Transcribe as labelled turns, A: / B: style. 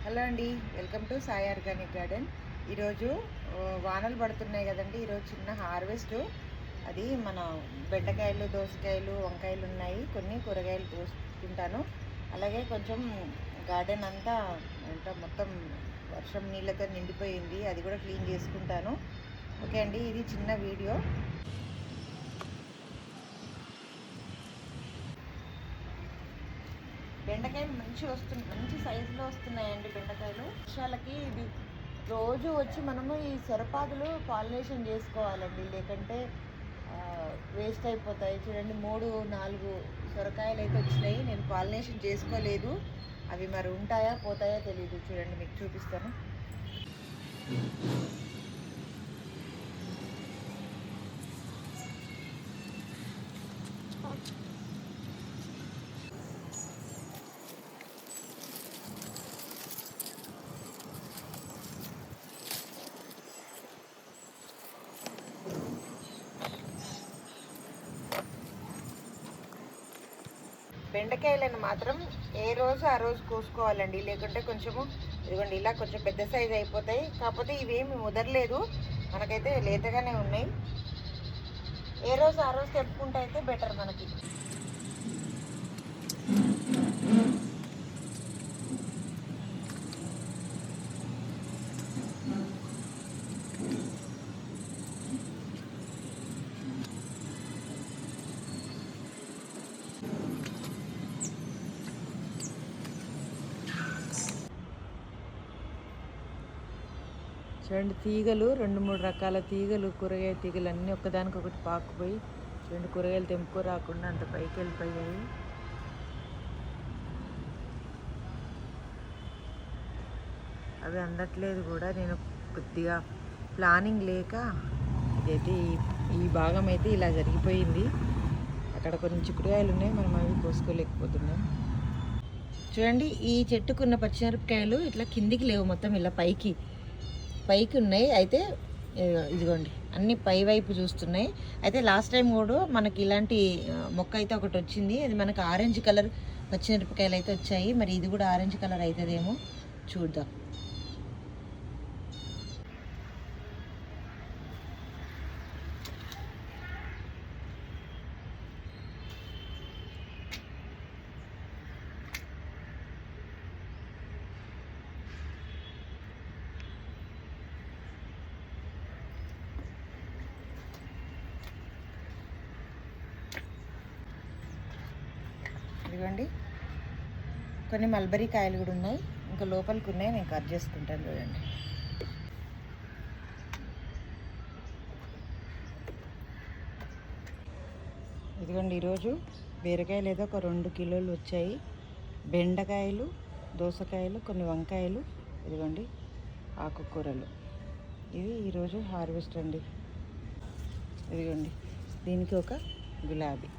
A: Hello అండి, welcome to Sai organic garden. ఈరోజు వానలు పడుతున్నాయి కదండి. ఈరోజు చిన్న హార్వెస్ట్. అది మన బెండకాయలు, దోసకాయలు, వంకాయలు ఉన్నాయి. కొన్ని కూరగాయలు కోసుకుంటాను. అలాగే కొంచెం గార్డెన్ అంతా మొత్తం వర్షం నీళ్ళతో నిండిపోయింది. అది కూడా క్లీన్ చేసుకుంటాను. ఓకే అండి, ఇది చిన్న వీడియో. బెండకాయలు మంచి సైజులో వస్తున్నాయండి. బెండకాయలు వర్షాలకి ఇది రోజు వచ్చి మనము ఈ సొరపాదులు పాలినేషన్ చేసుకోవాలండి, లేకంటే వేస్ట్ అయిపోతాయి. చూడండి, 3-4 సొరకాయలు అయితే వచ్చినాయి. నేను పాలినేషన్ చేసుకోలేదు. అవి మరి ఉంటాయా పోతాయా తెలీదు. చూడండి, మీకు చూపిస్తాను. బెండకాయలను మాత్రం ఏ రోజు ఆ రోజు కోసుకోవాలండి, లేకుంటే కొంచెము ఇదిగోండి ఇలా కొంచెం పెద్ద సైజు అయిపోతాయి. కాకపోతే ఇవేమి ముదరలేదు, మనకైతే లేతగానే ఉన్నాయి. ఏ రోజు ఆ రోజు తెంపుకుంటే అయితే బెటర్ మనకి. చూడండి, తీగలు 2-3 రకాల తీగలు, కూరగాయ తీగలు అన్నీ ఒక్కదానికొకటి పాకుపోయి చూడండి, కూరగాయలు తెంపుకో రాకుండా అంత పైకి వెళ్ళిపోయాయి. అవి అందట్లేదు కూడా. నేను కొద్దిగా ప్లానింగ్ లేక ఇదైతే ఈ భాగం అయితే ఇలా జరిగిపోయింది. అక్కడ కొన్ని చిక్కుడుకాయలు ఉన్నాయి, మనం అవి కోసుకోలేకపోతున్నాం. చూడండి, ఈ చెట్టుకున్న పచ్చిమిరపకాయలు ఇట్లా కిందికి లేవు, మొత్తం ఇలా పైకి ఉన్నాయి. అయితే ఇదిగోండి, అన్ని పై వైపు చూస్తున్నాయి. అయితే లాస్ట్ టైం కూడా మనకి ఇలాంటి మొక్క అయితే ఒకటి వచ్చింది. అది మనకు ఆరెంజ్ కలర్ పచ్చిమిరపకాయలు అయితే వచ్చాయి. మరి ఇది కూడా ఆరెంజ్ కలర్ అవుతుందేమో చూద్దాం. ఇదిగోండి, కొన్ని మల్బరీ కాయలు కూడా ఉన్నాయి, ఇంకా లోపలికి ఉన్నాయి. నేను కట్ చేసుకుంటాను. చూడండి, ఇదిగోండి, ఈరోజు బీరకాయలు ఏదో ఒక 2 కిలోలు వచ్చాయి. బెండకాయలు, దోసకాయలు, కొన్ని వంకాయలు, ఇదిగోండి ఆకుకూరలు. ఇది ఈరోజు హార్వెస్ట్ అండి. ఇదిగోండి, దీనికి ఒక గులాబీ.